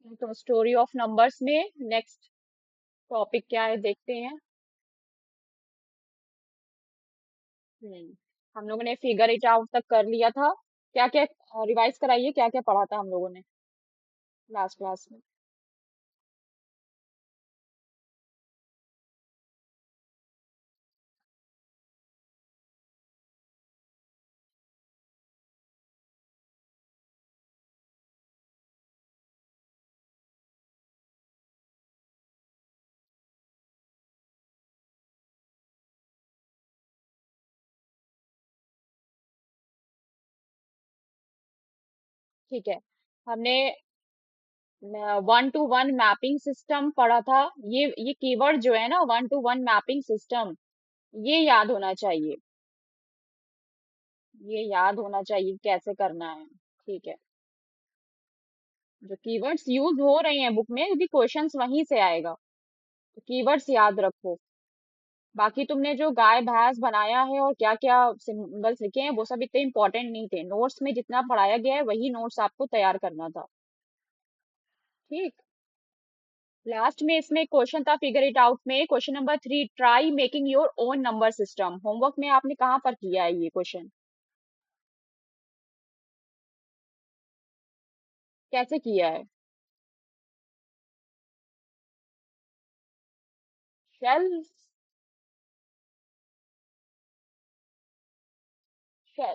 तो story of numbers में next topic क्या है देखते हैं। हम्म हम लोगों ने फिगर इट आउट तक कर लिया था। क्या क्या रिवाइज कराइए, क्या क्या पढ़ा था हम लोगों ने लास्ट क्लास में। ठीक है, हमने 1 to 1 मैपिंग सिस्टम पढ़ा था। ये कीवर्ड जो है ना, 1 to 1 मैपिंग सिस्टम, ये याद होना चाहिए। ये याद होना चाहिए कैसे करना है। ठीक है, जो कीवर्ड्स यूज हो रहे हैं बुक में भी क्वेश्चंस वहीं से आएगा, तो कीवर्ड्स याद रखो। बाकी तुमने जो गाय भैंस बनाया है और क्या क्या सिंबल्स लिखे हैं वो सब इतने इंपॉर्टेंट नहीं थे। नोट्स में जितना पढ़ाया गया है वही नोट्स आपको तैयार करना था। ठीक। लास्ट में इसमें क्वेश्चन था फिगर इट आउट में, question number 3, try making your own number system. Homework में आपने कहाँ पर किया है ये क्वेश्चन, कैसे किया है? शेल शेल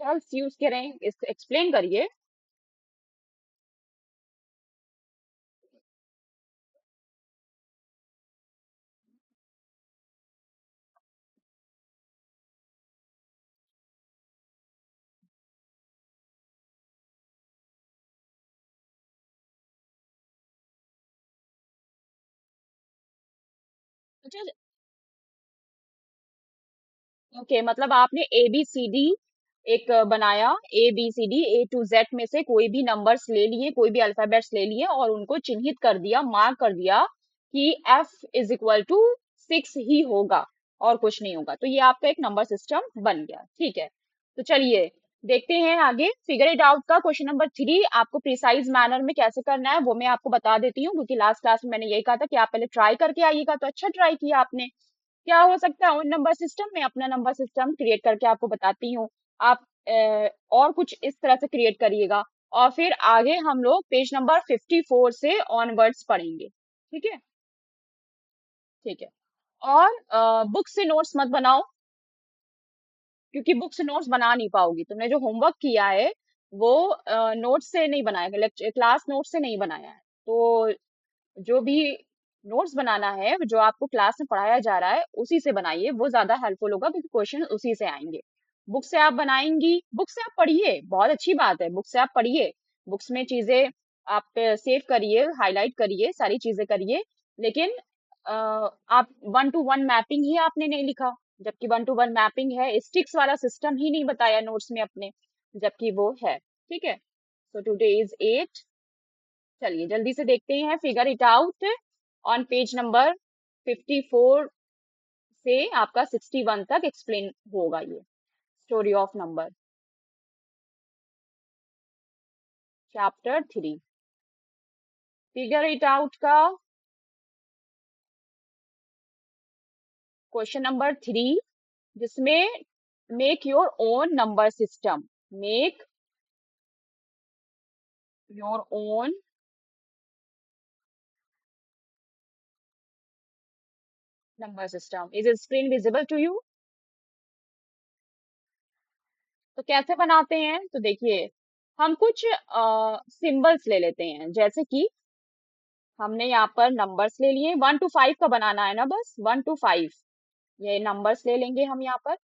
शेल्स यूज करें, इसको एक्सप्लेन करिए। अच्छा, ओके, मतलब आपने ए बी सी डी एक बनाया, A B C D A to Z में से कोई भी नंबर्स ले लिए, कोई भी अल्फाबेट्स ले लिए और उनको चिन्हित कर दिया, मार्क कर दिया कि F = 6 ही होगा और कुछ नहीं होगा। तो ये आपका एक नंबर सिस्टम बन गया। ठीक है, तो चलिए देखते हैं आगे। फिगर इट आउट का क्वेश्चन नंबर 3 आपको प्रिसाइज मैनर में कैसे करना है वो मैं आपको बता देती हूँ, क्योंकि लास्ट क्लास में मैंने यही कहा था कि आप पहले ट्राई करके आइएगा। तो अच्छा ट्राई किया आपने। क्या हो सकता है उन नंबर सिस्टम में, अपना नंबर सिस्टम क्रिएट करके आपको बताती हूँ। आप और कुछ इस तरह से क्रिएट करिएगा, और फिर आगे हम लोग पेज नंबर 54 से ऑनवर्ड्स पढ़ेंगे। ठीक है। ठीक है, और बुक से नोट्स मत बनाओ, क्योंकि बुक से नोट्स बना नहीं पाओगी। तुमने जो होमवर्क किया है वो नोट्स से नहीं बनाया, लेक्चर क्लास नोट्स से नहीं बनाया है। तो जो भी नोट्स बनाना है, जो आपको क्लास में पढ़ाया जा रहा है उसी से बनाइए, वो ज्यादा हेल्पफुल होगा, क्योंकि क्वेश्चन उसी से आएंगे। बुक से आप बनाएंगी, बुक से आप पढ़िए, बहुत अच्छी बात है, बुक से आप पढ़िए। बुक्स में चीजें आप सेव करिए, हाईलाइट करिए, सारी चीजें करिए। लेकिन आप 1 to 1 मैपिंग ही आपने नहीं लिखा, जबकि 1 to 1 मैपिंग है। स्टिक्स वाला सिस्टम ही नहीं बताया नोट्स में अपने, जबकि वो है। ठीक है, सो टुडे इज 8। चलिए जल्दी से देखते हैं figure it out on page number 54 से आपका 61 तक एक्सप्लेन होगा ये story of number, chapter 3। Figure it out का क्वेश्चन नंबर 3, जिसमें make your own number system, make your own number system. Is screen visible to you? तो कैसे बनाते हैं, तो देखिए, हम कुछ सिंबल्स ले लेते हैं। जैसे कि हमने यहाँ पर नंबर्स ले लिए, 1 to 5 का बनाना है ना, बस 1 to 5 ये नंबर्स ले लेंगे हम यहाँ पर,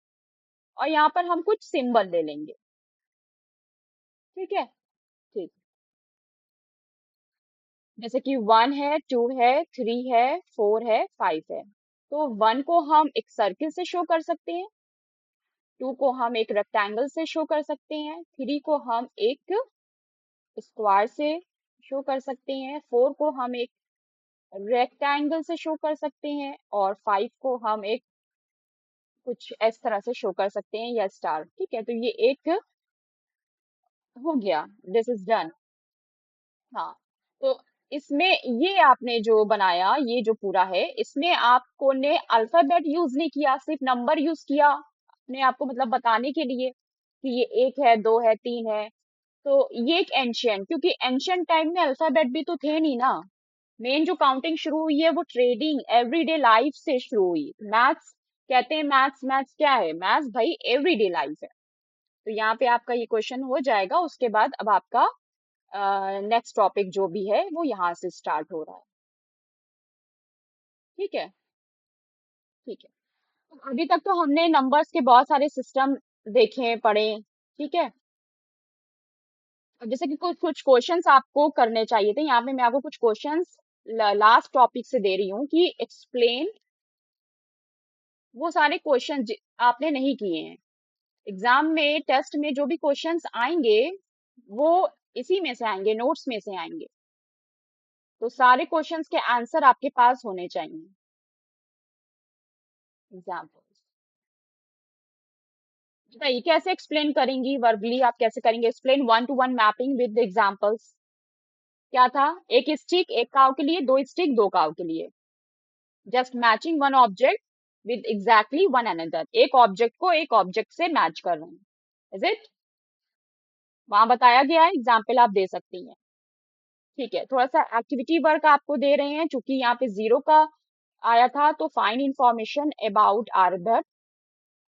और यहाँ पर हम कुछ सिंबल ले लेंगे। ठीक है। ठीक, जैसे कि 1 है, 2 है, 3 है, 4 है, 5 है। तो 1 को हम एक सर्किल से शो कर सकते हैं, 2 को हम एक रेक्टेंगल से शो कर सकते हैं, 3 को हम एक स्क्वायर से शो कर सकते हैं, 4 को हम एक रेक्टेंगल से शो कर सकते हैं, और 5 को हम एक कुछ इस तरह से शो कर सकते हैं, या स्टार। ठीक है, तो ये एक हो गया, दिस इज डन। हाँ, तो इसमें ये आपने जो बनाया, ये जो पूरा है, इसमें आपको ने अल्फाबेट यूज नहीं किया, सिर्फ नंबर यूज किया अपने आपको मतलब बताने के लिए कि ये एक है, दो है, तीन है। तो ये एक एंशियंट, क्योंकि एंशियंट टाइम में अल्फाबेट भी तो थे नहीं ना। मेन जो काउंटिंग शुरू हुई है वो ट्रेडिंग एवरीडे लाइफ से शुरू हुई। मैथ्स कहते हैं, मैथ्स मैथ्स क्या है, मैथ्स भाई एवरीडे लाइफ है। तो यहाँ पे आपका ये क्वेश्चन हो जाएगा। उसके बाद अब आपका नेक्स्ट टॉपिक जो भी है वो यहाँ से स्टार्ट हो रहा है। ठीक है, ठीक है। तो अभी तक तो हमने नंबर्स के बहुत सारे सिस्टम देखे पढ़े। ठीक है, अब जैसे कि कुछ कुछ क्वेश्चंस आपको करने चाहिए थे, यहाँ पे मैं आपको कुछ क्वेश्चंस लास्ट टॉपिक से दे रही हूँ कि एक्सप्लेन वो सारे क्वेश्चन आपने नहीं किए हैं। एग्जाम में टेस्ट में जो भी क्वेश्चंस आएंगे वो इसी में से आएंगे, नोट्स में से आएंगे। तो सारे क्वेश्चंस के आंसर आपके पास होने चाहिए। एग्जाम्पल्स बताइए कैसे एक्सप्लेन करेंगी, वर्बली आप कैसे करेंगे explain one two one mapping with examples. क्या था, एक स्टिक एक काव के लिए, दो स्टिक दो काव के लिए। Just matching one object with exactly one another, एक ऑब्जेक्ट को एक ऑब्जेक्ट से मैच कर रहे हैं। इज इट, वहां बताया गया है, एग्जाम्पल आप दे सकती हैं। ठीक है, थोड़ा सा एक्टिविटी वर्क आपको दे रहे हैं, चूंकि यहाँ पे जीरो का आया था। तो फाइंड इंफॉर्मेशन अबाउट आर्यभट्ट।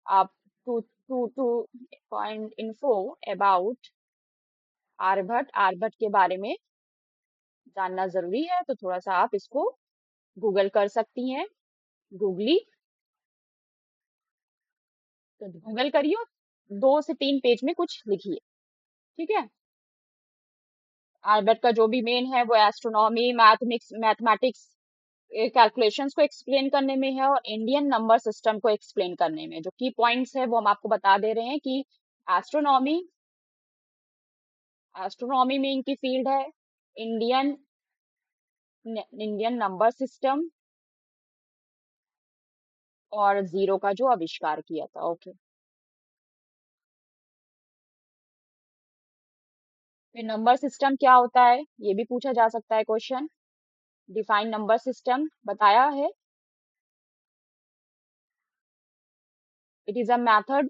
आप to find info about Aryabhatta, Aryabhatta के बारे में जानना जरूरी है। तो थोड़ा सा आप इसको गूगल कर सकती हैं, गूगली। तो गूगल करिए, 2 से 3 पेज में कुछ लिखिए। ठीक है, आर्यभट्ट का जो भी मेन है वो एस्ट्रोनॉमी, मैथमेटिक्स, कैलकुलेशंस को एक्सप्लेन करने में है, और इंडियन नंबर सिस्टम को एक्सप्लेन करने में। जो की पॉइंट्स है वो हम आपको बता दे रहे हैं कि एस्ट्रोनॉमी, एस्ट्रोनॉमी में इनकी फील्ड है, इंडियन इंडियन नंबर सिस्टम, और जीरो का जो आविष्कार किया था। ओके, फिर नंबर सिस्टम क्या होता है ये भी पूछा जा सकता है क्वेश्चन। डिफाइन नंबर सिस्टम बताया है, इट इज अ मेथड,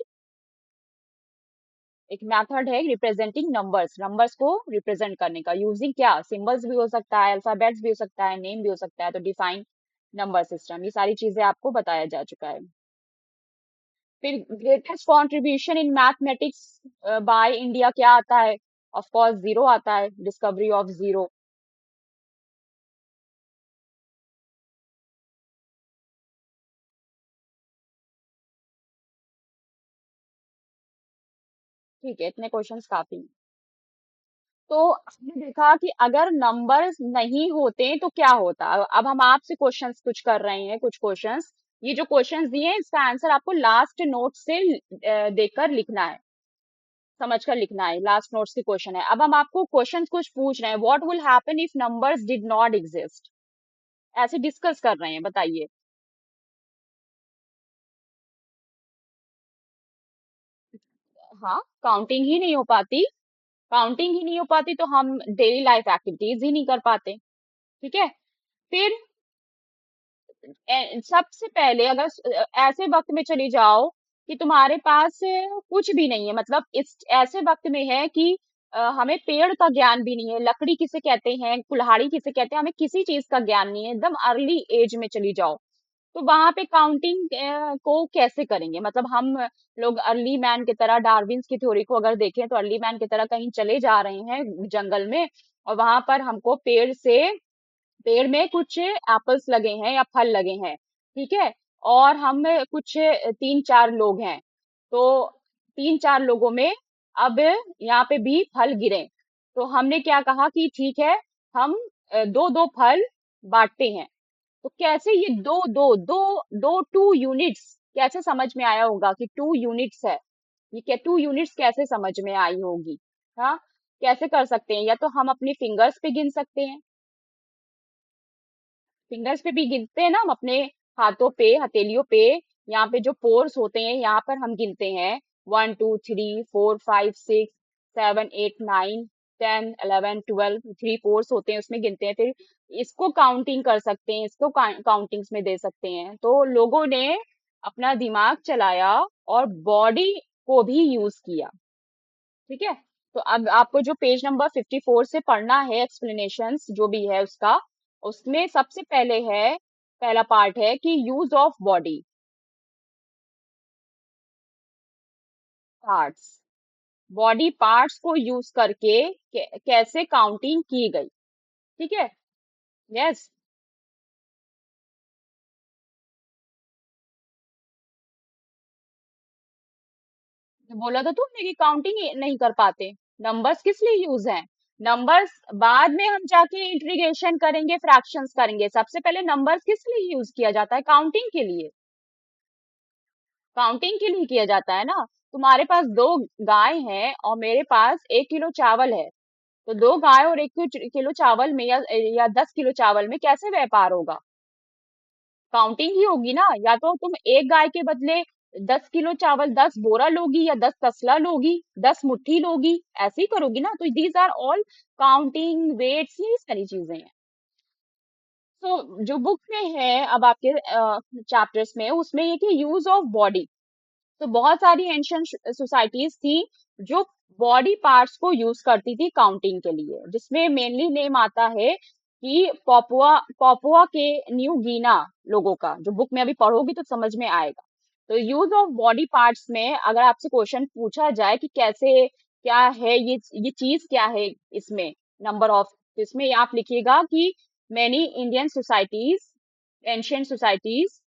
एक मेथड है रिप्रेजेंटिंग नंबर्स, नंबर्स को रिप्रेजेंट करने का, यूजिंग क्या, सिंबल्स भी हो सकता है, अल्फाबेट्स भी हो सकता है, नेम भी हो सकता है। तो डिफाइन नंबर सिस्टम, ये सारी चीजें आपको बताया जा चुका है। फिर greatest contribution in mathematics by India क्या आता है, ऑफ कोर्स जीरो आता है, डिस्कवरी ऑफ जीरो। ठीक है, इतने क्वेश्चंस काफी हैं। तो आपने देखा कि अगर नंबर्स नहीं होते तो क्या होता। अब हम आपसे क्वेश्चंस कुछ कर रहे हैं, कुछ क्वेश्चंस, ये जो क्वेश्चंस दिए हैं इसका आंसर आपको लास्ट नोट से देखकर लिखना है, समझकर लिखना है। लास्ट नोट्स की क्वेश्चन है। अब हम आपको क्वेश्चंस कुछ पूछ रहे हैं, what will happen if numbers did not exist, ऐसे डिस्कस कर रहे हैं, बताइए। हाँ, काउंटिंग ही नहीं हो पाती, काउंटिंग ही नहीं हो पाती तो हम डेली लाइफ एक्टिविटीज ही नहीं कर पाते। ठीक है, फिर सबसे पहले अगर ऐसे वक्त में चली जाओ कि तुम्हारे पास कुछ भी नहीं है, मतलब इस ऐसे वक्त में है कि हमें पेड़ का ज्ञान भी नहीं है, लकड़ी किसे कहते हैं, कुल्हाड़ी किसे कहते हैं, हमें किसी चीज का ज्ञान नहीं है, एकदम अर्ली एज में चली जाओ। तो वहां पे काउंटिंग को कैसे करेंगे, मतलब हम लोग अर्ली मैन की तरह, डार्विन्स की थ्योरी को अगर देखें तो अर्ली मैन की तरह कहीं चले जा रहे हैं जंगल में, और वहां पर हमको पेड़ में कुछ एप्पल्स लगे हैं या फल लगे हैं। ठीक है, और हम कुछ 3-4 लोग हैं। तो 3-4 लोगों में अब यहाँ पे भी फल गिरे, तो हमने क्या कहा कि ठीक है, हम दो दो फल बांटते हैं। तो कैसे ये दो दो दो दो 2 यूनिट्स कैसे समझ में आया होगा कि 2 यूनिट्स है, ये क्या 2 यूनिट्स कैसे समझ में आई होगी। हाँ, कैसे कर सकते हैं, या तो हम अपनी फिंगर्स पे गिन सकते हैं, फिंगर्स पे भी गिनते हैं ना हम अपने हाथों पे, हथेलियों पे, यहाँ पे जो पोर्स होते हैं यहाँ पर हम गिनते हैं 1 2 3 4 5 6। 7 8 9 10 11 12 थ्री फोर्स होते हैं उसमें गिनते हैं, फिर इसको काउंटिंग कर सकते हैं, इसको काउंटिंग्स में दे सकते हैं। तो लोगों ने अपना दिमाग चलाया और बॉडी को भी यूज किया। ठीक है, तो अब आपको जो पेज नंबर 54 से पढ़ना है एक्सप्लेनेशंस जो भी है उसका, उसमें सबसे पहले है, पहला पार्ट है कि use of body parts, body parts को यूज करके कैसे काउंटिंग की गई। ठीक है, यस। तो बोला था तुमने कि काउंटिंग नहीं कर पाते, नंबर्स किस लिए यूज हैं? नंबर्स बाद में हम जाके इंटीग्रेशन करेंगे, फ्रैक्शंस करेंगे, सबसे पहले नंबर्स किस लिए यूज किया जाता है? काउंटिंग के लिए, काउंटिंग के लिए किया जाता है ना। तुम्हारे पास दो गाय हैं और मेरे पास 1 किलो चावल है, तो दो गाय और 1 किलो चावल में या 10 किलो चावल में कैसे व्यापार होगा? काउंटिंग ही होगी ना। या तो तुम एक गाय के बदले 10 किलो चावल 10 बोरा लोगी, या 10 तसला लोगी, 10 मुट्ठी लोगी, ऐसे ही करोगी ना। तो these are all counting weights, ये सारी चीजें हैं। तो जो बुक में है अब आपके चैप्टर्स में, उसमें ये कि यूज ऑफ बॉडी, तो बहुत सारी एंशियंट सोसाइटीज थी जो बॉडी पार्ट्स को यूज करती थी काउंटिंग के लिए, जिसमें मेनली नेम आता है कि पापुआ पापुआ के न्यू गिना लोगों का, जो बुक में अभी पढ़ोगी तो समझ में आएगा। तो यूज ऑफ बॉडी पार्ट्स में अगर आपसे क्वेश्चन पूछा जाए कि कैसे, क्या है ये चीज क्या है इसमें, नंबर ऑफ, तो इसमें आप लिखिएगा कि many Indian societies, ancient societies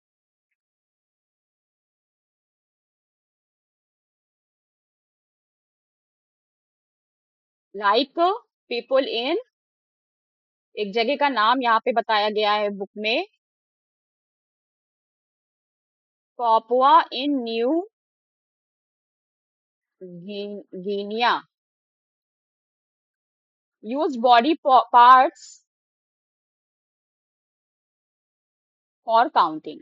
like people in, एक जगह का नाम यहाँ पे बताया गया है बुक में, Papua in new Guinea use body parts for counting,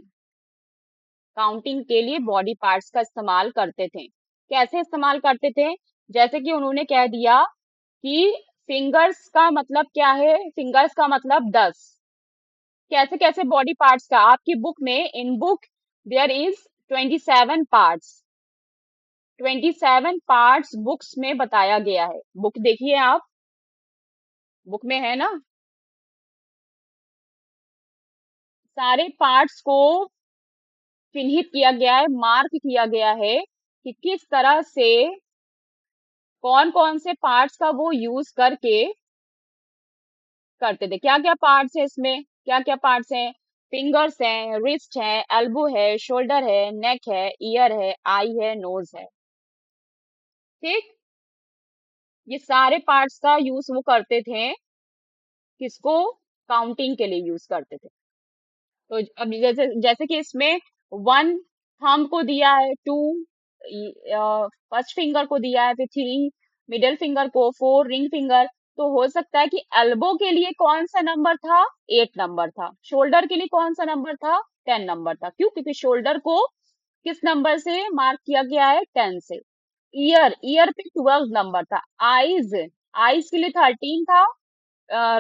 counting के लिए बॉडी पार्ट्स का इस्तेमाल करते थे। कैसे इस्तेमाल करते थे? जैसे कि उन्होंने कह दिया कि फिंगर्स का मतलब क्या है, फिंगर्स का मतलब 10। कैसे कैसे बॉडी पार्ट्स का, आपकी बुक में, in book there is 27 parts, 27 parts books में बताया गया है। बुक देखिए आप, बुक में है ना, सारे पार्ट्स को चिन्हित किया गया है, मार्क किया गया है कि किस तरह से, कौन कौन से पार्ट्स का वो यूज करके करते थे। क्या क्या पार्ट्स है इसमें, क्या क्या पार्ट्स हैं? फिंगर्स हैं, रिस्ट है, एल्बो है, शोल्डर है, नेक है, ईयर है, आई है, नोज है। ठीक, ये सारे पार्ट्स का यूज वो करते थे, किसको? काउंटिंग के लिए यूज करते थे। तो अब जैसे जैसे कि इसमें वन थंब को दिया है, टू फर्स्ट फिंगर को दिया है, फिर थ्री मिडिल फिंगर को, फोर रिंग फिंगर। तो हो सकता है कि एल्बो के लिए कौन सा नंबर था? 8 नंबर था। शोल्डर के लिए कौन सा नंबर था? 10 नंबर था। क्यों? क्योंकि शोल्डर को किस नंबर से मार्क किया गया है? 10 से। ईयर, ईयर पे 12 नंबर था। आईज, आईज के लिए 13 था,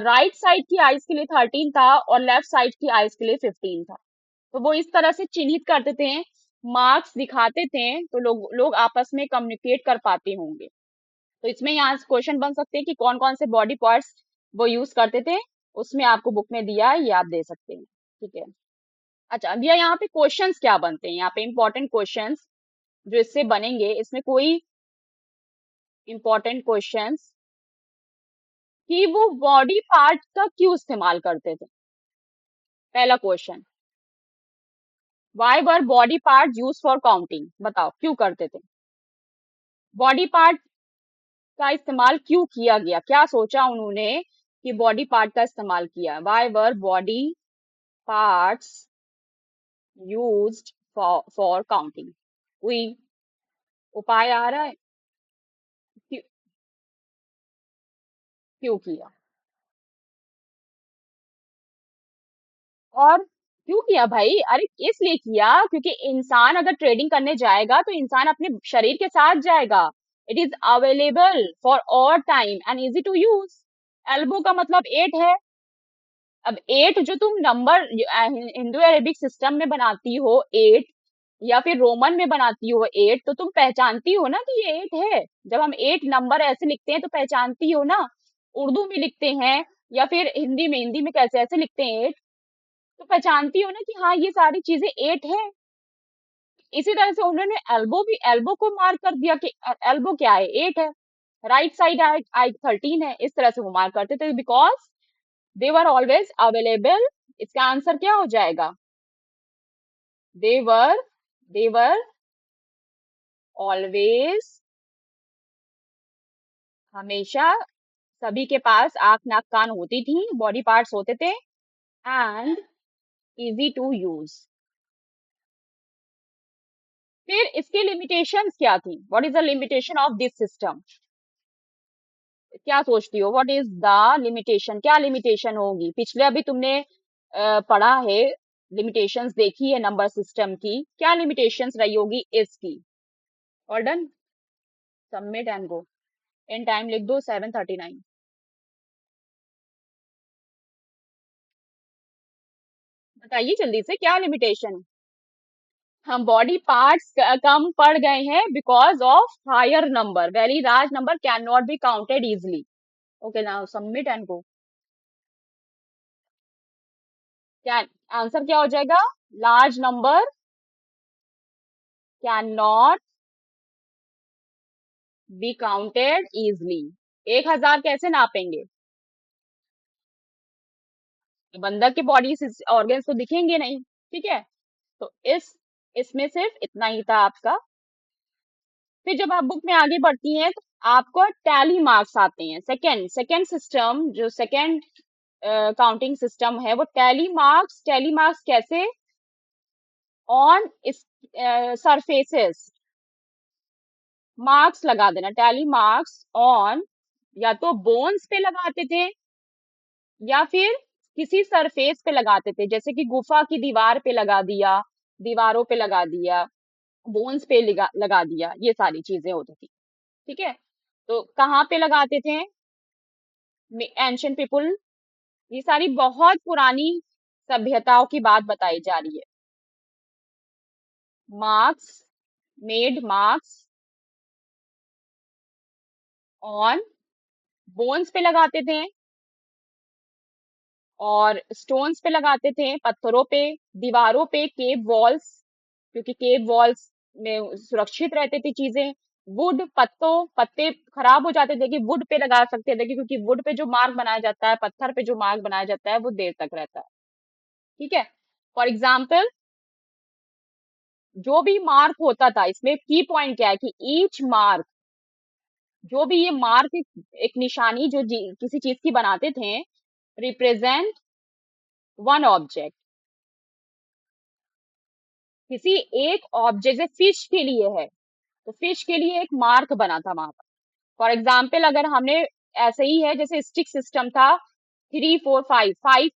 राइट साइड की आइज के लिए 13 था और लेफ्ट साइड की आइज के लिए 15 था। तो वो इस तरह से चिन्हित करते थे, मार्क्स दिखाते थे, तो लोग आपस में कम्युनिकेट कर पाते होंगे। तो इसमें यहाँ से क्वेश्चन बन सकते हैं कि कौन कौन से बॉडी पार्ट्स वो यूज करते थे, उसमें आपको बुक में दिया है, ये आप दे सकते हैं। ठीक है, अच्छा अब ये यहाँ पे क्वेश्चंस क्या बनते हैं, यहाँ पे इंपॉर्टेंट क्वेश्चंस जो इससे बनेंगे, इसमें कोई इंपॉर्टेंट क्वेश्चंस कि वो बॉडी पार्ट का क्यों इस्तेमाल करते थे। पहला question, why were body part use for counting, बताओ क्यों करते थे? बॉडी पार्ट का इस्तेमाल क्यों किया गया, क्या सोचा उन्होंने कि बॉडी पार्ट का इस्तेमाल किया? Why were body parts used for counting? कोई उपाय आ रहा है? क्यों, क्यों किया? और क्यों किया भाई? अरे इसलिए किया क्योंकि इंसान अगर ट्रेडिंग करने जाएगा तो इंसान अपने शरीर के साथ जाएगा। It is available for all time and easy to use. Elbow का मतलब 8 है। अब 8 जो तुम नंबर हिंदू अरेबिक सिस्टम में बनाती हो 8, या फिर रोमन में बनाती हो 8, तो तुम पहचानती हो ना कि ये 8 है। जब हम 8 नंबर ऐसे लिखते हैं तो पहचानती हो ना। उर्दू में लिखते हैं या फिर हिंदी में कैसे ऐसे लिखते हैं 8, तो पहचानती हो ना कि हाँ ये सारी चीजें 8 है। इसी तरह से उन्होंने एल्बो को मार्क कर दिया कि एल्बो क्या है, 8 है। राइट साइड आई आई 13 है, इस तरह से वो मार्क करते थे because they were always available. इसका आंसर क्या हो जाएगा? दे वर दे वर ऑलवेज, हमेशा सभी के पास आंख नाक कान होती थी, बॉडी पार्ट्स होते थे, एंड इजी टू यूज। फिर इसके लिमिटेशंस क्या थी? What is the limitation of this system? क्या सोचती हो? What is the limitation? क्या लिमिटेशन होगी? पिछले अभी तुमने पढ़ा है, लिमिटेशंस देखी है नंबर सिस्टम की, क्या लिमिटेशंस रही होगी इसकी? All done, submit and go. In time लिख दो 7:39। बताइए जल्दी से क्या लिमिटेशन। हम बॉडी पार्ट्स कम पड़ गए हैं because of higher number, very large number can not be counted easily. Okay now submit and go. क्या आंसर क्या हो जाएगा? Large number can not be counted easily. 1000 कैसे नापेंगे? बंदर के बॉडी ऑर्गन्स तो दिखेंगे नहीं, ठीक है। तो इसमें सिर्फ इतना ही था आपका। फिर जब आप बुक में आगे बढ़ती हैं तो आपको टैली मार्क्स आते हैं। सेकंड सेकंड सिस्टम, जो सेकंड काउंटिंग सिस्टम है, वो टैली मार्क्स कैसे? ऑन सरफेसेस मार्क्स लगा देना, टैली मार्क्स ऑन, या तो बोन्स पे लगाते थे या फिर किसी सरफेस पे लगाते थे, जैसे कि गुफा की दीवार पे लगा दिया, दीवारों पे लगा दिया, बोन्स पे लगा दिया, ये सारी चीजें होती थी, ठीक है। तो कहाँ पे लगाते थे? एंशियंट पीपुल, ये सारी बहुत पुरानी सभ्यताओं की बात बताई जा रही है। Marks, made marks on bones पे लगाते थे और स्टोन्स पे लगाते थे, पत्थरों पे, दीवारों पे, केव वॉल्स, क्योंकि केव वॉल्स में सुरक्षित रहते थे चीजें। वुड, पत्ते खराब हो जाते थे कि वुड पे लगा सकते थे, क्योंकि वुड पे जो मार्क बनाया जाता है, पत्थर पे जो मार्क बनाया जाता है, वो देर तक रहता है, ठीक है। फॉर एग्जाम्पल, जो भी मार्क होता था, इसमें की पॉइंट क्या है कि ईच मार्क, जो भी ये मार्क, एक निशानी जो किसी चीज की बनाते थे, रिप्रेजेंट वन ऑब्जेक्ट, किसी एक ऑब्जेक्ट। से फिश के लिए है तो फिश के लिए एक मार्क बना था वहां पर। फॉर एग्जाम्पल, अगर हमने ऐसे ही है जैसे स्टिक सिस्टम था, 3 4 5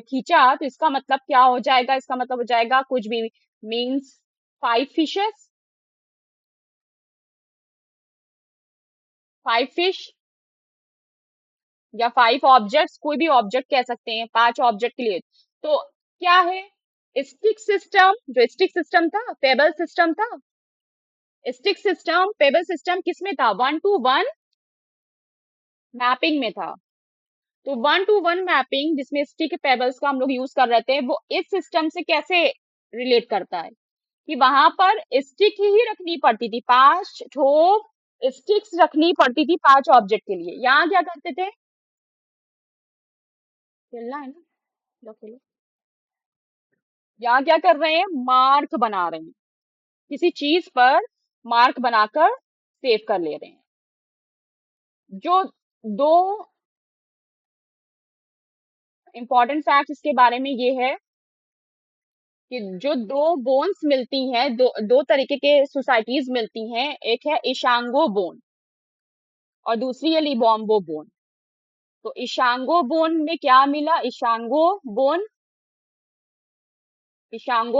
खींचा, तो इसका मतलब क्या हो जाएगा? इसका मतलब हो जाएगा कुछ भी, मीन्स 5 फिशेस, 5 फिश, या 5 ऑब्जेक्ट्स, कोई भी ऑब्जेक्ट कह सकते हैं, 5 ऑब्जेक्ट के लिए। तो क्या है? स्टिक सिस्टम, जो स्टिक सिस्टम था, पेबल सिस्टम था। स्टिक सिस्टम, पेबल सिस्टम किस में था? 1 to 1 मैपिंग में था। तो 1 to 1 मैपिंग जिसमें स्टिक पेबल्स का हम लोग यूज कर रहे थे, वो इस सिस्टम से कैसे रिलेट करता है कि वहां पर स्टिक ही रखनी पड़ती थी, 5 ठो स्टिक्स रखनी पड़ती थी 5 ऑब्जेक्ट के लिए। यहाँ क्या करते थे? खेलना है ना, लो खेलो। यहाँ क्या कर रहे हैं? मार्क बना रहे हैं, किसी चीज पर मार्क बनाकर सेव कर ले रहे हैं। जो दो इंपॉर्टेंट फैक्ट इसके बारे में ये है कि जो दो बोन्स मिलती हैं, दो तरीके के सोसाइटीज मिलती हैं, एक है इशांगो बोन और दूसरी है लिबोम्बो बोन। तो इशांगो बोन में क्या मिला? इशांगो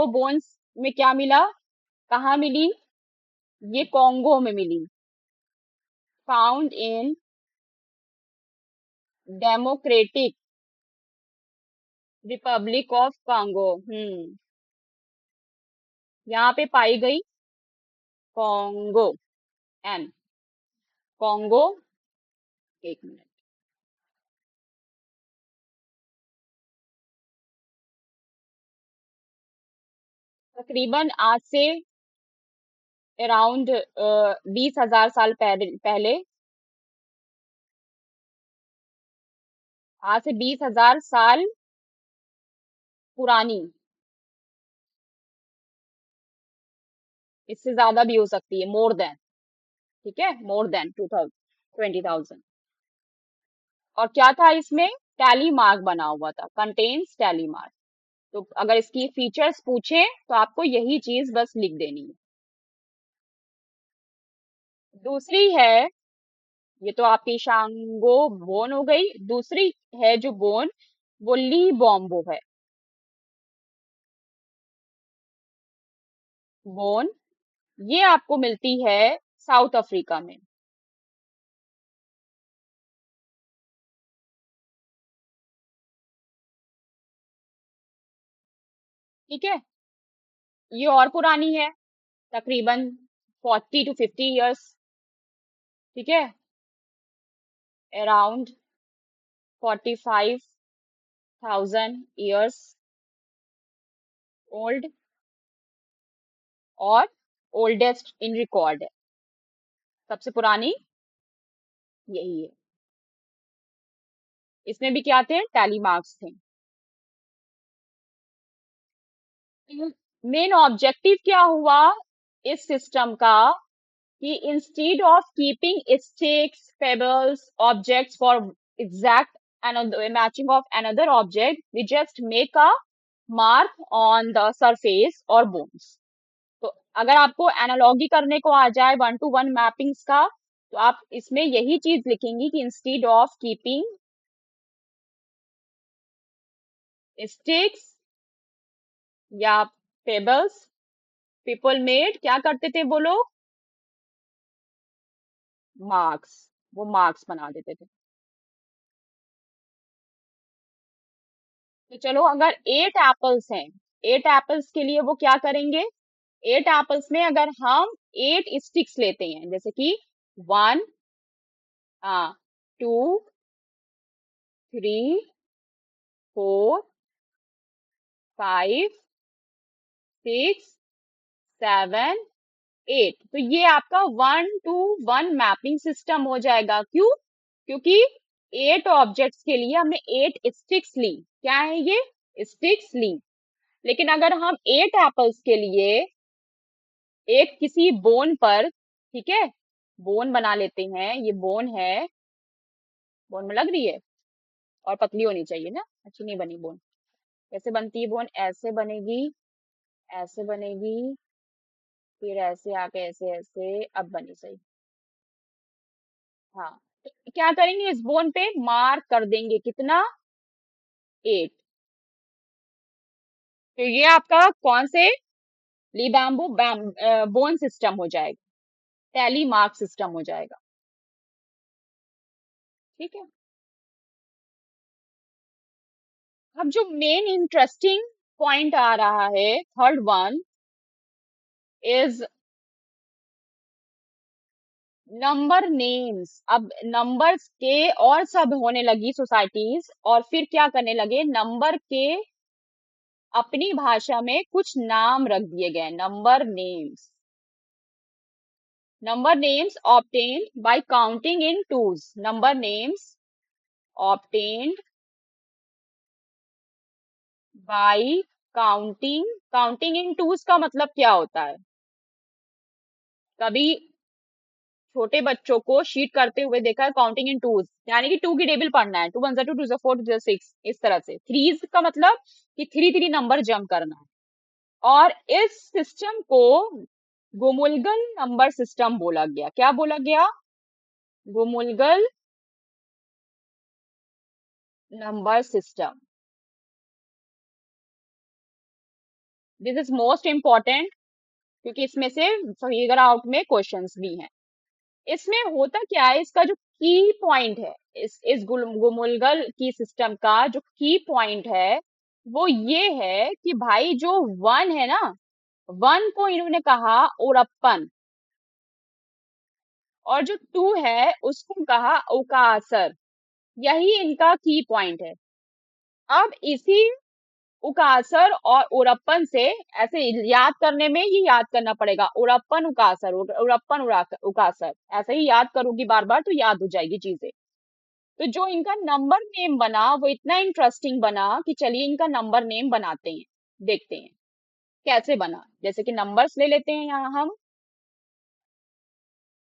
बोन्स में क्या मिला? कहाँ मिली? ये कॉन्गो में मिली। Found in Democratic Republic of Congo. यहाँ पे पाई गई कॉन्गो। In Congo. एक मिनट। तकरीबन आज से अराउंड 20,000 साल पहले, आज से 20,000 साल पुरानी, इससे ज्यादा भी हो सकती है, मोर देन। ठीक है, मोर देन 20,000। और क्या था इसमें? टैली मार्क बना हुआ था, कंटेन्स टैली मार्क। तो अगर इसकी फीचर्स पूछे तो आपको यही चीज बस लिख देनी है। दूसरी है, ये तो आपकी शांगो बोन हो गई। दूसरी है जो बोन, वो ली बॉम्बो है। बोन ये आपको मिलती है साउथ अफ्रीका में। ठीक है, ये और पुरानी है, तकरीबन 40 to 50 years। ठीक है, अराउंड 45,000 years ओल्ड, और ओल्डेस्ट इन रिकॉर्ड है। सबसे पुरानी यही है। इसमें भी क्या थे? टैली मार्क्स थे। मेन ऑब्जेक्टिव क्या हुआ इस सिस्टम का, कि instead of keeping sticks, pebbles, objects for exact matching of another object, we just make a mark on the surface और बोन्स। तो अगर आपको एनालॉगी करने को आ जाए 1 to 1 मैपिंग्स का, तो आप इसमें यही चीज लिखेंगी कि इंस्टीड ऑफ कीपिंग स्टिक्स या पेबल्स, पीपल मेड क्या करते थे वो लोग? मार्क्स। वो मार्क्स बना देते थे। तो चलो, अगर 8 एप्पल्स हैं, 8 एप्पल्स के लिए वो क्या करेंगे? 8 एप्पल्स में अगर हम 8 स्टिक्स लेते हैं, जैसे कि 1, 2, 3, 4, 5, 6, 7, 8, तो ये आपका 1 to 1 मैपिंग सिस्टम हो जाएगा। क्यों? क्योंकि 8 ऑब्जेक्ट्स के लिए हमने 8 स्टिक्स ली। क्या है ये? स्टिक्स ली। लेकिन अगर हम 8 एप्पल्स के लिए एक किसी बोन पर, ठीक है, बोन बना लेते हैं, ये बोन है, बोन में लग रही है, और पतली होनी चाहिए ना, अच्छी नहीं बनी बोन। कैसे बनती है बोन? ऐसे बनेगी, ऐसे बनेगी, फिर ऐसे आके ऐसे ऐसे, अब बनी सही। हाँ, तो क्या करेंगे? इस बोन पे मार्क कर देंगे, कितना? 8। तो ये आपका कौन से ली बैम्बू बोन सिस्टम हो जाएगा, टैली मार्क सिस्टम हो जाएगा। ठीक है, अब जो मेन इंटरेस्टिंग पॉइंट आ रहा है, third one is number names. अब नंबर्स के और सब होने लगी सोसाइटीज, और फिर क्या करने लगे? नंबर के अपनी भाषा में कुछ नाम रख दिए गए, number names. Number names obtained by counting in twos. Number names obtained by counting. Counting in twos का मतलब क्या होता है? कभी छोटे बच्चों को शीट करते हुए देखा है, काउंटिंग इन टूज, यानी कि टू की टेबल पढ़ना है, 2 1 2 2 4 2 6, इस तरह से। थ्रीज का मतलब कि 3 3 नंबर जंप करना है। और इस सिस्टम को गोमुलगन नंबर सिस्टम बोला गया। क्या बोला गया? गोमुलगन number system. This is most important, क्योंकि इसमें से फिगर आउट में क्वेश्चंस भी हैं। इसमें होता क्या है, इसका जो की पॉइंट है, इस गुमुलगल की सिस्टम का जो की पॉइंट है वो ये है कि भाई जो वन है ना, वन को इन्होंने कहा ओरप्पन, और जो टू है उसको कहा उकासर। यही इनका की पॉइंट है। अब इसी उकासर और उरप्पन से ऐसे याद करने में ये याद करना पड़ेगा, उरप्पन उकासर, उरप्पन उकासर, ऐसे ही याद करूंगी बार बार तो याद हो जाएगी चीजें। तो जो इनका नंबर नेम बना वो इतना इंटरेस्टिंग बना कि चलिए इनका नंबर नेम बनाते हैं, देखते हैं कैसे बना। जैसे कि नंबर्स ले लेते हैं यहाँ हम,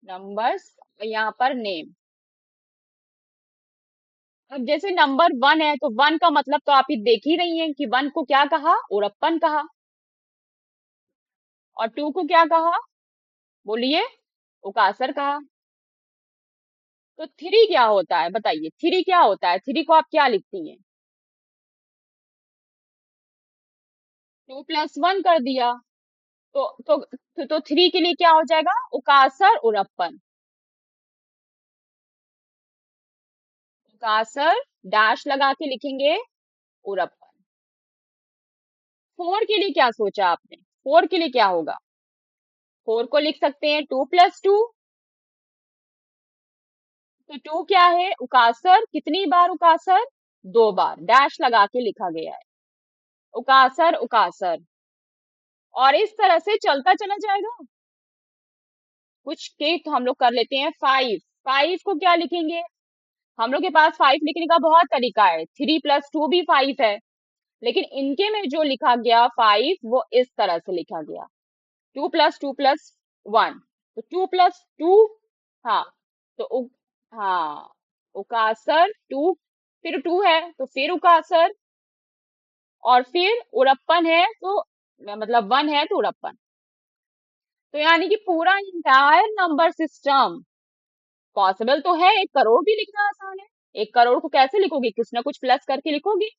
नंबर्स, यहाँ पर नेम। अब जैसे नंबर वन है तो वन का मतलब तो आप ही देख ही रही हैं कि वन को क्या कहा, उरप्पन कहा। और टू को क्या कहा, बोलिए, उकासर कहा। तो थ्री क्या होता है बताइए, थ्री क्या होता है, थ्री को आप क्या लिखती हैं, टू प्लस वन कर दिया। तो थ्री के लिए क्या हो जाएगा, उकासर उरप्पन, उकासर डैश लगा के लिखेंगे उरप्पन। फोर के लिए क्या सोचा आपने, फोर के लिए क्या होगा, फोर को लिख सकते हैं टू प्लस टू। तो टू क्या है, उकासर, कितनी बार उकासर, दो बार, डैश लगा के लिखा गया है, उकासर उकासर। और इस तरह से चलता चला जाएगा। कुछ के तो हम लोग कर लेते हैं फाइव, फाइव को क्या लिखेंगे, हम लोग के पास फाइव लिखने का बहुत तरीका है, थ्री प्लस टू भी फाइव है, लेकिन इनके में जो लिखा गया फाइव वो इस तरह से लिखा गया, टू प्लस वन, तो टू प्लस टू, हाँ, तो हाँ, उकासर टू, फिर टू है तो फिर उकासर, और फिर उरप्पन है तो मतलब वन है तो उरप्पन। तो यानी कि पूरा इंटायर नंबर सिस्टम पॉसिबल तो है, 1 करोड़ भी लिखना आसान है, 1 करोड़ को कैसे लिखोगे, कुछ ना कुछ प्लस करके लिखोगे।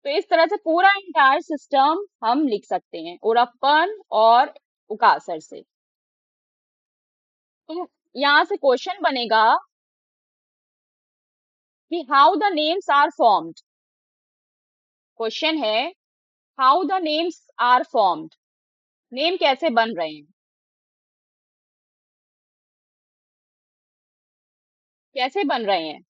तो इस तरह से पूरा इंटायर सिस्टम हम लिख सकते हैं उरप्पन और उकासर से। तो यहाँ से क्वेश्चन बनेगा कि how the names are formed, question है how the names are formed, name कैसे बन रहे हैं, कैसे बन रहे हैं,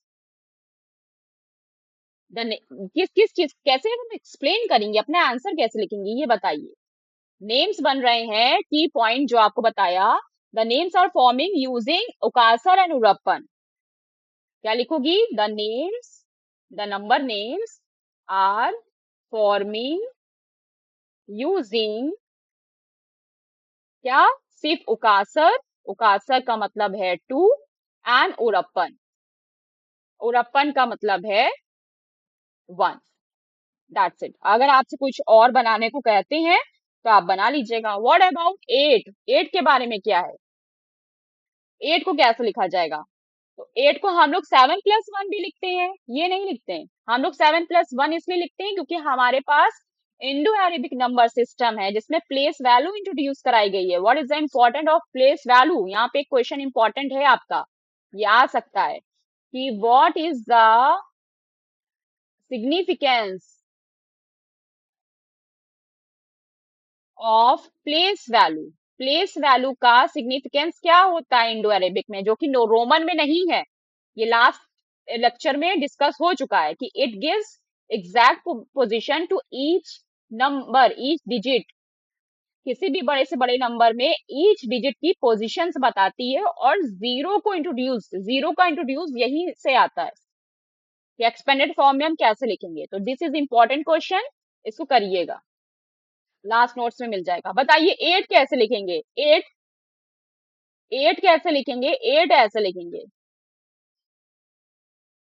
किस किस चीज कैसे हम एक्सप्लेन करेंगे, अपने आंसर कैसे लिखेंगे ये बताइए। नेम्स बन रहे हैं, की पॉइंट जो आपको बताया, the names are forming using उकासर एंड उरप्पन। क्या लिखोगी, the names, the number names are forming using, क्या, सिर्फ उकासर, उकासर का मतलब है टू, एंड उरप्पन, उरप्पन का मतलब है वन। That's it. अगर आपसे कुछ और बनाने को कहते हैं तो आप बना लीजिएगा। व्हाट अबाउट एट, एट के बारे में क्या है, एट को कैसे लिखा जाएगा। तो एट को हम लोग 7+1 भी लिखते हैं, ये नहीं लिखते हैं, हम लोग 7+1 इसलिए लिखते हैं क्योंकि हमारे पास इंडो अरेबिक नंबर सिस्टम है जिसमें प्लेस वैल्यू इंट्रोड्यूस कराई गई है। What is the important of place value, यहाँ पे एक क्वेश्चन इंपॉर्टेंट है आपका, ये आ सकता है कि what is the significance of place value, place value का सिग्निफिकेंस क्या होता है इंडो अरेबिक में, जो कि रोमन में नहीं है। ये लास्ट लेक्चर में डिस्कस हो चुका है कि it gives exact position to each number, each digit, किसी भी बड़े से बड़े नंबर में ईच डिजिट की पोजीशंस बताती है। और जीरो को इंट्रोड्यूस, जीरो का इंट्रोड्यूस यही से आता है कि एक्सपेंडेड फॉर्म में हम कैसे लिखेंगे। तो दिस इज इंपॉर्टेंट क्वेश्चन, इसको करिएगा, लास्ट नोट्स में मिल जाएगा। बताइए एट कैसे लिखेंगे, एट, एट कैसे लिखेंगे, एट ऐसे लिखेंगे,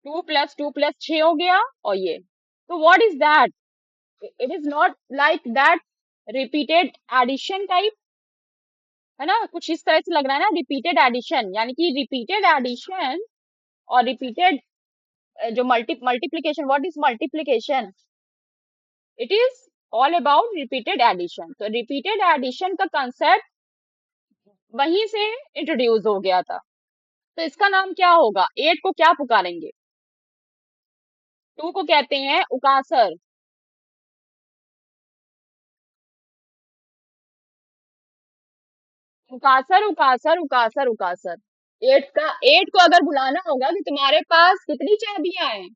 टू प्लस 6 हो गया, और ये, तो what is that, it is not like that repeated addition type, है ना, कुछ इस तरह से लग रहा है ना, रिपीटेड एडिशन, यानी कि रिपीटेड एडिशन और रिपीटेड जो multiplication, what is multiplication, it is all about repeated addition. तो रिपीटेड एडिशन का कंसेप्ट वहीं से इंट्रोड्यूस हो गया था। तो इसका नाम क्या होगा? 8 को क्या पुकारेंगे? 2 को कहते हैं उकासर। उकासर उकासर उकासर उकासर। 8 को अगर बुलाना होगा कि तुम्हारे पास कितनी चाबियां हैं,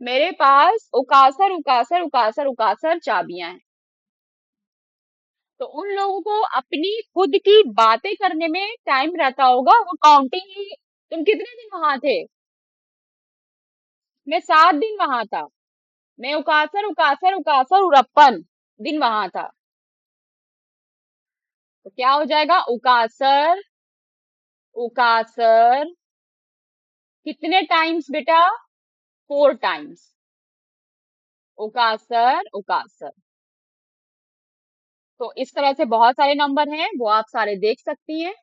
मेरे पास उकासर उकासर उकासर उकासर चाबियां हैं। तो उन लोगों को अपनी खुद की बातें करने में टाइम रहता होगा, वो काउंटिंग ही। तुम कितने दिन वहां थे? मैं 7 दिन वहां था। मैं उकासर उकासर उकासर उरप्पन दिन वहां था। तो क्या हो जाएगा? उकासर उकासर कितने टाइम्स बेटा? 4 टाइम्स। उकासर उकासर। तो इस तरह से बहुत सारे नंबर हैं, वो आप सारे देख सकती हैं।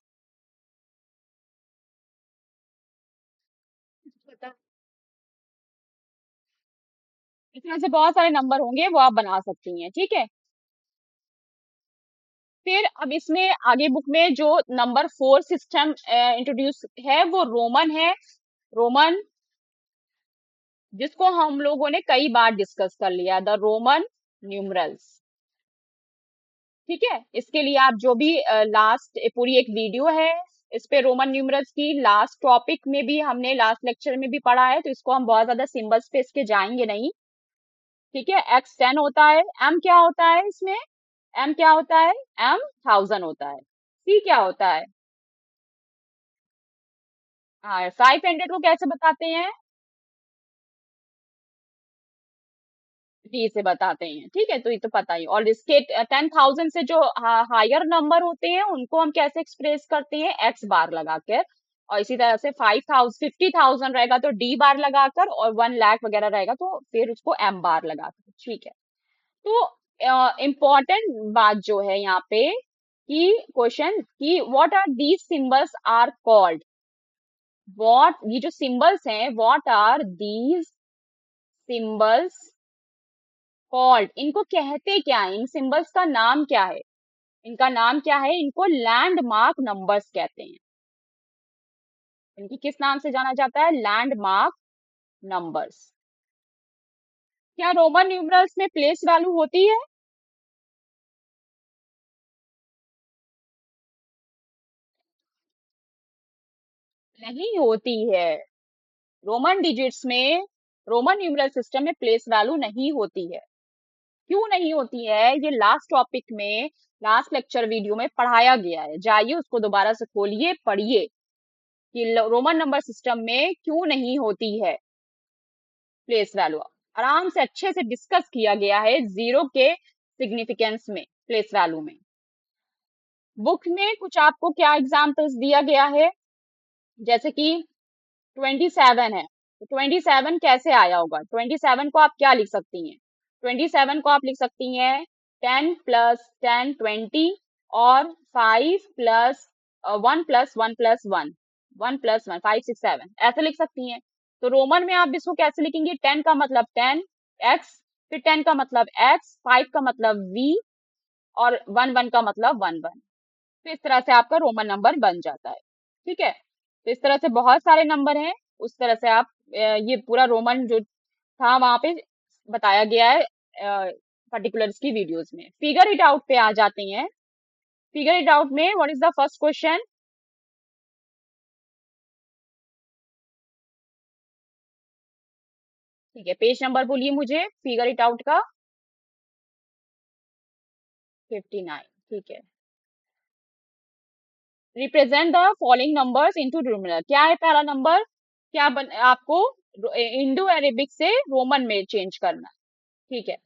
पता- इस तरह से बहुत सारे नंबर होंगे, वो आप बना सकती हैं। ठीक है। फिर अब इसमें आगे बुक में जो नंबर 4 सिस्टम इंट्रोड्यूस है वो रोमन है। रोमन, जिसको हम लोगों ने कई बार डिस्कस कर लिया, द रोमन न्यूमरल्स। ठीक है। इसके लिए आप जो भी लास्ट पूरी एक वीडियो है इस पे रोमन न्यूमरल्स की, लास्ट टॉपिक में भी हमने लास्ट लेक्चर में भी पढ़ा है, तो इसको हम बहुत ज्यादा सिंबल्स पे इसके जाएंगे नहीं। ठीक है। x10 होता है। m क्या होता है इसमें? m क्या होता है? m 1000 होता है। c क्या होता है? हाँ, 500 को कैसे बताते हैं? d से बताते हैं। ठीक है। तो ये तो पता ही। और इसके 10,000 से जो हायर नंबर होते हैं उनको हम कैसे एक्सप्रेस करते हैं? x बार लगाकर। और इसी तरह से 5,000 50,000 रहेगा तो d बार लगाकर, और 1 लाख वगैरह रहेगा तो फिर उसको m बार लगाकर। ठीक है। तो इम्पोर्टेंट बात जो है यहाँ पे कि क्वेश्चन कि what are these symbols are called. What, ये जो सिंबल्स हैं, what are these symbols called, इनको कहते क्या है? इन सिंबल्स का नाम क्या है? इनका नाम क्या है? इनको लैंडमार्क नंबर्स कहते हैं। इनकी किस नाम से जाना जाता है? Landmark numbers. क्या रोमन न्यूमरल्स में प्लेस वैल्यू होती है? नहीं होती है। रोमन डिजिट्स में, रोमन न्यूमरल सिस्टम में प्लेस वैल्यू नहीं होती है। क्यों नहीं होती है? ये लास्ट टॉपिक में, लास्ट लेक्चर वीडियो में पढ़ाया गया है। जाइए उसको दोबारा से खोलिए, पढ़िए कि रोमन नंबर सिस्टम में क्यों नहीं होती है प्लेस वैल्यू। आराम से अच्छे से डिस्कस किया गया है जीरो के सिग्निफिकेंस में, प्लेस वैल्यू में। बुक में कुछ आपको क्या एग्जाम्पल्स दिया गया है, जैसे कि 27 है, तो 27 कैसे आया होगा? 27 को आप क्या लिख सकती हैं? 27 को आप लिख सकती हैं 10 + 10 20, और 5 प्लस 1 + 1 + 1, 1 + 1 5 6 7 ऐसे लिख सकती हैं। तो रोमन में आप इसको कैसे लिखेंगे? 10 का मतलब 10 x, फिर 10 का मतलब x, 5 का मतलब v, और 1 का मतलब 1 तो इस तरह से आपका रोमन नंबर बन जाता है। ठीक है। तो इस तरह से बहुत सारे नंबर हैं। उस तरह से आप ये पूरा रोमन जो था वहां पे बताया गया है पर्टिकुलर्स की वीडियोस में। फिगर इट आउट पे आ जाते हैं। फिगर इट आउट में what is the first question? ठीक है, पेज नंबर बोलिए मुझे फिगर इट आउट का। 59। ठीक है। Represent the following numbers into numeral. क्या है पहला नंबर? क्या आपको इंडो अरेबिक से रोमन में चेंज करना है। ठीक है।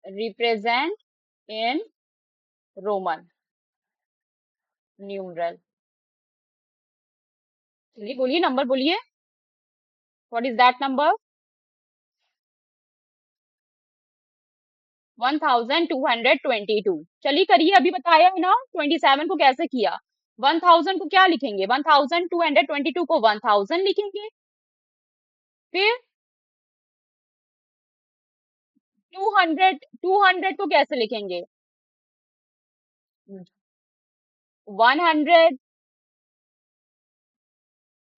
Represent in Roman numeral. चलिए बोलिए, नंबर बोलिए। What is that number? 1222। चलिए करिए, अभी बताया है ना 27 को कैसे किया। 1000 को क्या लिखेंगे? 1222 को 1000 लिखेंगे। फिर 200 को कैसे लिखेंगे? 100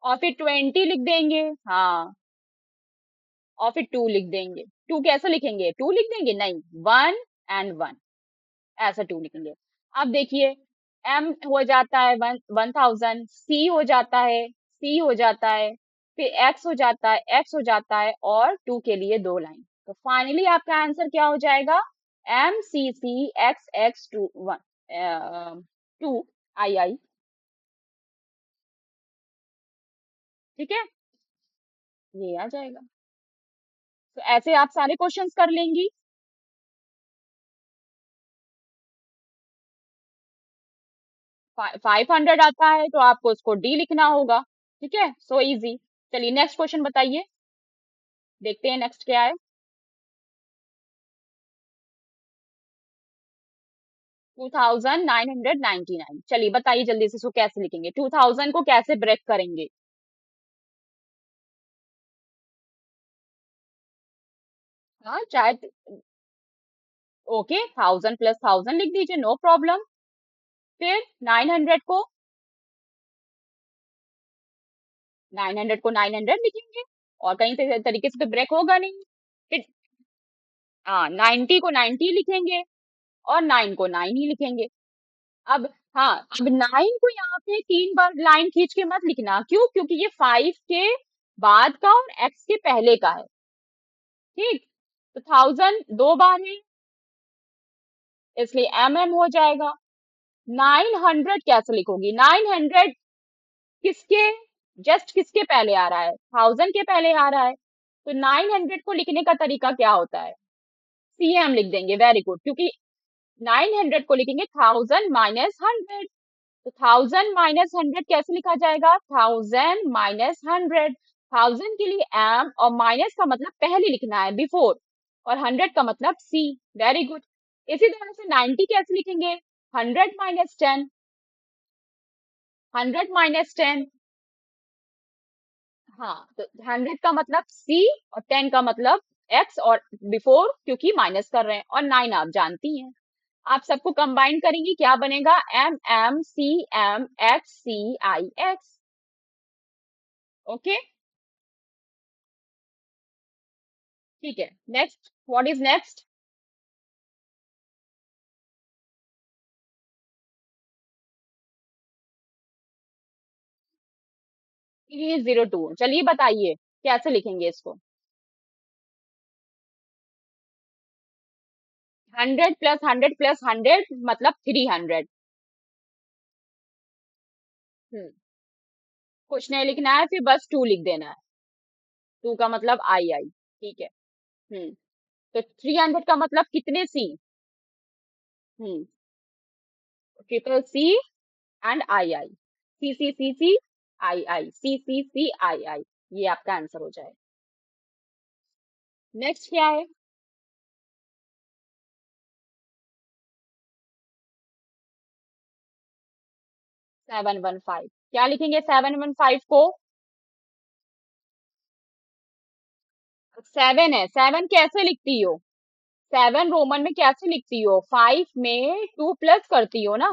और फिर 20 लिख देंगे। हाँ, और फिर 2 लिख देंगे। 2 कैसे लिखेंगे? 2 लिख देंगे? नहीं, 1 एंड 1, ऐसा 2 लिखेंगे। अब देखिए, m हो जाता है 1000, c हो जाता है, c हो जाता है, फिर x हो जाता है, x हो जाता है, और 2 के लिए 2 लाइन। तो फाइनली आपका आंसर क्या हो जाएगा? m c c x x 2 1 2 i i। ठीक है, ये आ जाएगा। तो ऐसे आप सारे क्वेश्चंस कर लेंगी। 500 आता है तो आपको उसको डी लिखना होगा। ठीक है, सो इजी। चलिए नेक्स्ट क्वेश्चन बताइए, देखते हैं नेक्स्ट क्या है। 2999। चलिए बताइए जल्दी से, इसको कैसे लिखेंगे? 2000 को कैसे ब्रेक करेंगे? हाँ चाहे, ओके, 1000 प्लस 1000 लिख दीजिए, नो प्रॉब्लम। फिर 900 को लिखेंगे, और कहीं से तरीके से तो ब्रेक होगा नहीं। फिर हाँ, 90 को 90 लिखेंगे, और 9 को 9 ही लिखेंगे। अब हाँ, अब 9 को यहाँ पे 3 बार लाइन खींच के मत लिखना। क्यों? क्योंकि ये 5 के बाद का और x के पहले का है। ठीक, तो 1000 2 बार है, इसलिए हो जाएगा। 900 कैसे लिखोगी? 900 किसके, जस्ट किसके पहले आ रहा है? 1000 के पहले आ रहा है। तो 900 को लिखने का तरीका क्या होता है? cm लिख देंगे, वेरी गुड। क्योंकि 900 को लिखेंगे 1000 - 100। तो 1000 - 100 कैसे लिखा जाएगा? 1000 - 100। 1000 के लिए m, और माइनस का मतलब पहले लिखना है, बिफोर, और 100 का मतलब c। Very good. इसी तरह से 90 कैसे लिखेंगे? 100 - 10। 100 - 10, हाँ, तो 100 का मतलब c, और 10 का मतलब x, और बिफोर क्योंकि माइनस कर रहे हैं, और 9 आप जानती हैं। आप सबको कंबाइन करेंगी, क्या बनेगा? m m c m x c i x। Okay, ठीक है। Next, what is next? ये 02। चलिए बताइए कैसे लिखेंगे इसको? 100 + 100 + 100 मतलब 300। कुछ नहीं लिखना है, फिर बस 2 लिख देना है। 2 का मतलब आई आई। ठीक है। हम्म तो 300 का मतलब कितने सी? हम्म ट्रिपल सी एंड आई आई, सी सी सी सी आई आई, सी सी सी आई आई। ये आपका आंसर हो जाए। नेक्स्ट क्या है? 715। क्या लिखेंगे 715 को? 7 है, 7 कैसे लिखती हो? 7 रोमन में कैसे लिखती हो? 5 में 2 प्लस करती हो ना।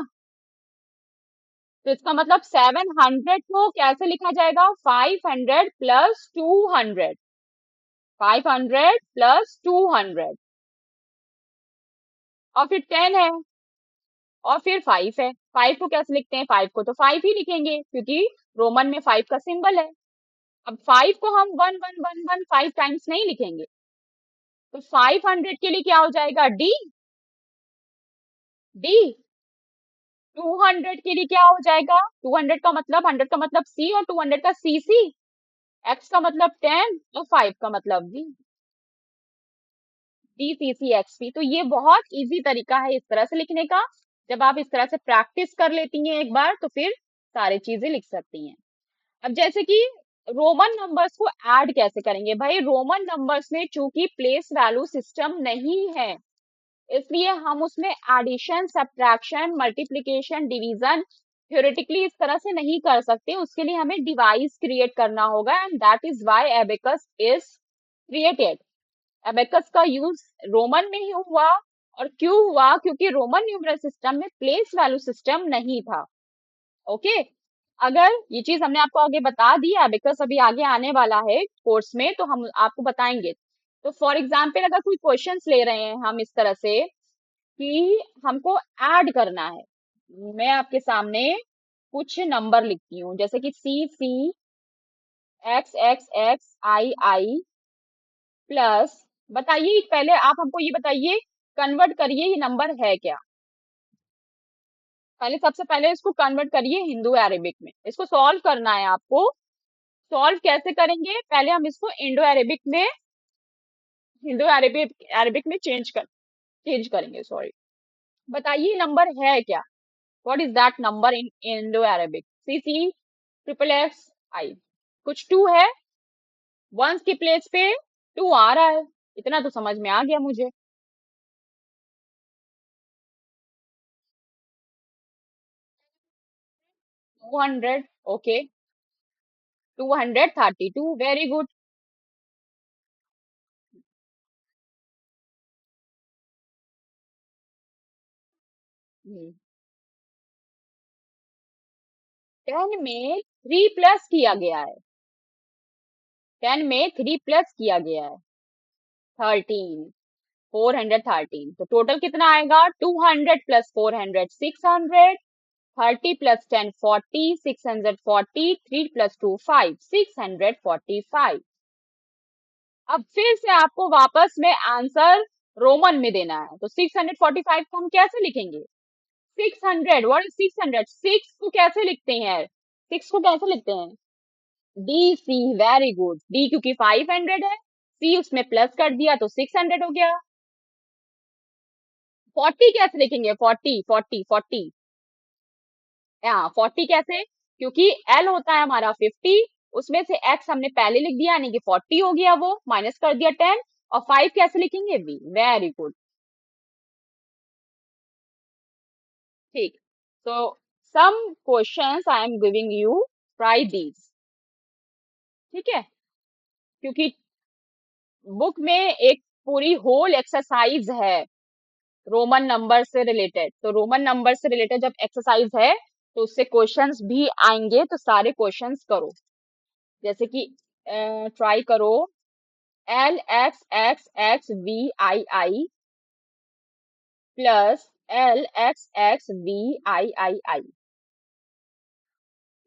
तो इसका मतलब 700 को कैसे लिखा जाएगा? 500 + 200। 500 + 200, और फिर 10 है, और फिर 5 है। 5 को कैसे लिखते हैं? 5 को तो 5 ही लिखेंगे, क्योंकि रोमन में 5 का सिंबल है। अब 5 को हम 1 1 1 1 5 टाइम्स नहीं लिखेंगे। तो 500 के लिए क्या हो जाएगा? डी। डी। 200 के लिए क्या हो जाएगा? 200 का मतलब, 100 का मतलब सी, और 200 का सी सी। एक्स का मतलब 10, और 5 का मतलब V. D C C X P. तो ये बहुत इजी तरीका है इस तरह से लिखने का। जब आप इस तरह से प्रैक्टिस कर लेती हैं एक बार, तो फिर सारी चीजें लिख सकती हैं। अब जैसे कि रोमन नंबर्स को ऐड कैसे करेंगे? भाई रोमन नंबर्स में चूंकि प्लेस वैल्यू सिस्टम नहीं है, इसलिए हम उसमें addition, subtraction, multiplication, division theoretically इस तरह से नहीं कर सकते। उसके लिए हमें डिवाइस क्रिएट करना होगा, and that is why abacus is created. Abacus का यूज रोमन में ही हुआ। और क्यों हुआ? क्योंकि रोमन न्यूमरल सिस्टम में प्लेस वैल्यू सिस्टम नहीं था। ओके। अगर ये चीज हमने आपको आगे बता दिया बिकॉज अभी आगे आने वाला है कोर्स में तो हम आपको बताएंगे। तो फॉर एग्जाम्पल अगर कोई क्वेश्चंस ले रहे हैं हम इस तरह से कि हमको ऐड करना है, मैं आपके सामने कुछ नंबर लिखती हूँ जैसे कि सी C x X x I I plus, बताइए पहले आप हमको ये बताइए, कन्वर्ट करिए ये नंबर है क्या। पहले सबसे पहले इसको कन्वर्ट करिए हिंदू अरेबिक में, इसको सॉल्व करना है आपको। सॉल्व कैसे करेंगे, पहले हम इसको इंडो अरेबिक में, हिंदू अरेबिक अरेबिक में चेंज करेंगे, सॉरी। बताइए नंबर है क्या, what is that number in Indo Arabic. C C triple X I, कुछ टू है, वंस की प्लेस पे टू आ रहा है, इतना तो समझ में आ गया मुझे। 200, ओके, 232, वेरी गुड। 10 में 3 प्लस किया गया है, 10 में 3 प्लस किया गया है, 13, 413, तो टोटल कितना आएगा, 200 प्लस 400 600, 30 प्लस 10 40, 640, 3 प्लस 2 5, 645। अब फिर से आपको वापस में आंसर रोमन में देना है, तो 645 को हम कैसे लिखेंगे, 600, व्हाट इज 600, सिक्स को कैसे लिखते हैं, सिक्स को कैसे लिखते हैं, D C, very good, D क्योंकि 500 है, सी उसमें प्लस कर दिया तो 600 हो गया। 40 कैसे लिखेंगे, 40 40 40, हाँ 40 कैसे, क्योंकि एल होता है हमारा 50, उसमें से एक्स हमने पहले लिख दिया यानी कि 40 हो गया, वो माइनस कर दिया 10, और 5 कैसे लिखेंगे, वी, वेरी गुड। ठीक, so some questions I am giving you, try these, ठीक है, क्योंकि बुक में एक पूरी होल एक्सरसाइज है रोमन नंबर से रिलेटेड, तो रोमन नंबर से रिलेटेड जब एक्सरसाइज है तो उससे क्वेश्चंस भी आएंगे, तो सारे क्वेश्चंस करो, जैसे कि ट्राई करो, L X X X V I I plus L X X V I I I,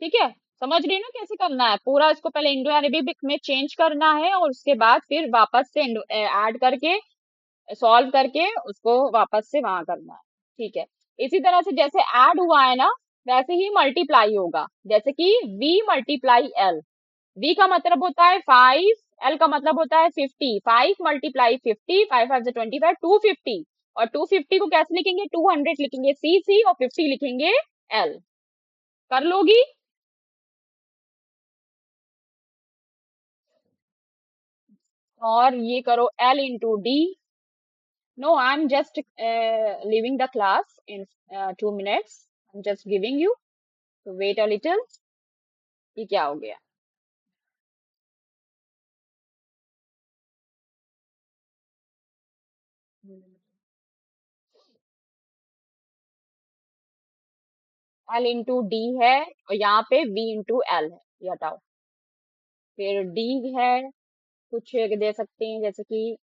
ठीक है, समझ रही हो ना कैसे करना है, पूरा इसको पहले इंडो अरेबिक में चेंज करना है और उसके बाद फिर वापस से ऐड करके सॉल्व करके उसको वापस से वहां करना है, ठीक है। इसी तरह से जैसे ऐड हुआ है ना, वैसे ही मल्टीप्लाई होगा, जैसे कि v मल्टीप्लाई एल, v का मतलब होता है 5, एल का मतलब होता है 50, 5 मल्टीप्लाई 50, 5 5 से 25, 250, और 250 को कैसे लिखेंगे, 200 लिखेंगे सी सी और 50 लिखेंगे एल, कर लोगी। और ये करो L into D, no I am just leaving the class in 2 minutes, I'm just giving you, so wait a little। ये क्या हो गया, एल इंटू डी है और यहाँ पे वी इंटू एल है, ये हटाओ, फिर डी है, कुछ दे सकते हैं जैसे कि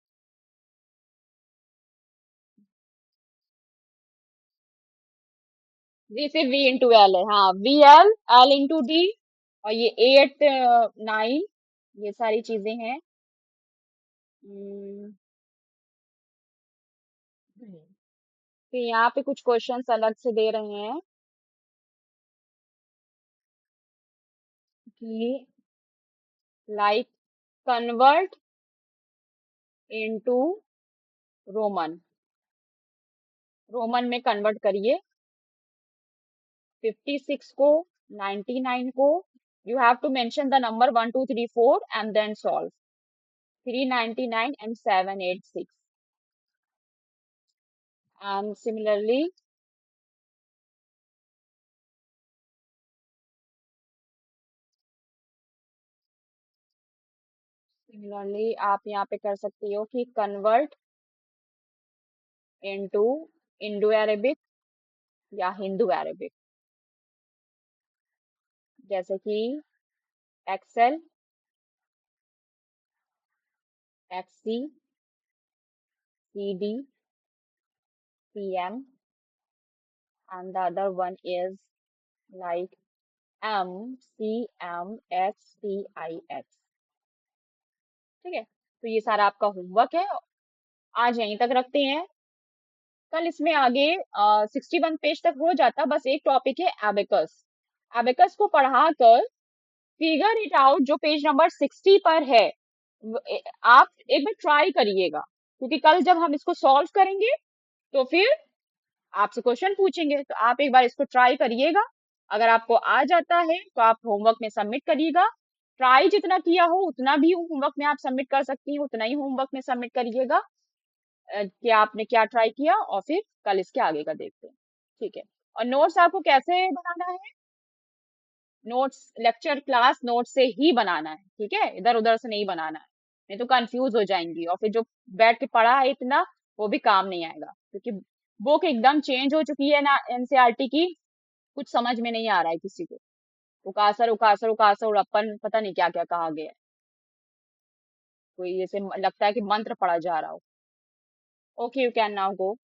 जी से वी इंटू एल है, हाँ V L, L into D, और ये 8 9, ये सारी चीजें हैं। हम्म, फिर यहाँ पे कुछ क्वेश्चंस अलग से दे रहे हैं कि like convert into Roman, Roman में कन्वर्ट करिए 56 को, 99 को, you have to mention the number 1 2 3 4 and then solve, 399 and 786, and similarly आप यहाँ पे कर सकती हो कि कन्वर्ट इनटू इंडो अरेबिक या हिंदू अरेबिक, जैसे कि XL, XC, CD, CM, and the other one is like MCMXTIX। ठीक है, तो ये सारा आपका होमवर्क है, आज यहीं तक रखते हैं। कल इसमें आगे 61 पेज तक हो जाता, बस एक टॉपिक है एबेकस। एबेकस को पढ़ाकर फिगर इट आउट जो पेज नंबर 60 पर है, आप एक बार ट्राई करिएगा, क्योंकि कल जब हम इसको सॉल्व करेंगे तो फिर आपसे क्वेश्चन पूछेंगे, तो आप एक बार इसको ट्राई करिएगा। अगर आपको आ जाता है तो आप होमवर्क में सबमिट करिएगा। ट्राई जितना किया हो उतना भी होमवर्क में आप सबमिट कर सकती हैं, उतना ही होमवर्क में सबमिट करिएगा कि आपने क्या ट्राई किया, और फिर कल इसके आगे का देखते हैं। ठीक है, और नोट्स आपको कैसे बनाना है? नोट्स लेक्चर क्लास नोट से ही बनाना है, ठीक है, इधर उधर से नहीं बनाना है, नहीं तो कंफ्यूज हो जाएंगी, और फिर जो बैठ के पढ़ा है इतना वो भी काम नहीं आएगा, क्योंकि बुक एकदम चेंज हो चुकी है ना एनसीईआरटी की। कुछ समझ में नहीं आ रहा है किसी को, उकासर उकासर उकासर उड़प्पन, पता नहीं क्या क्या कहा गया है, कोई जैसे लगता है कि मंत्र पढ़ा जा रहा हो। Okay, you can now go.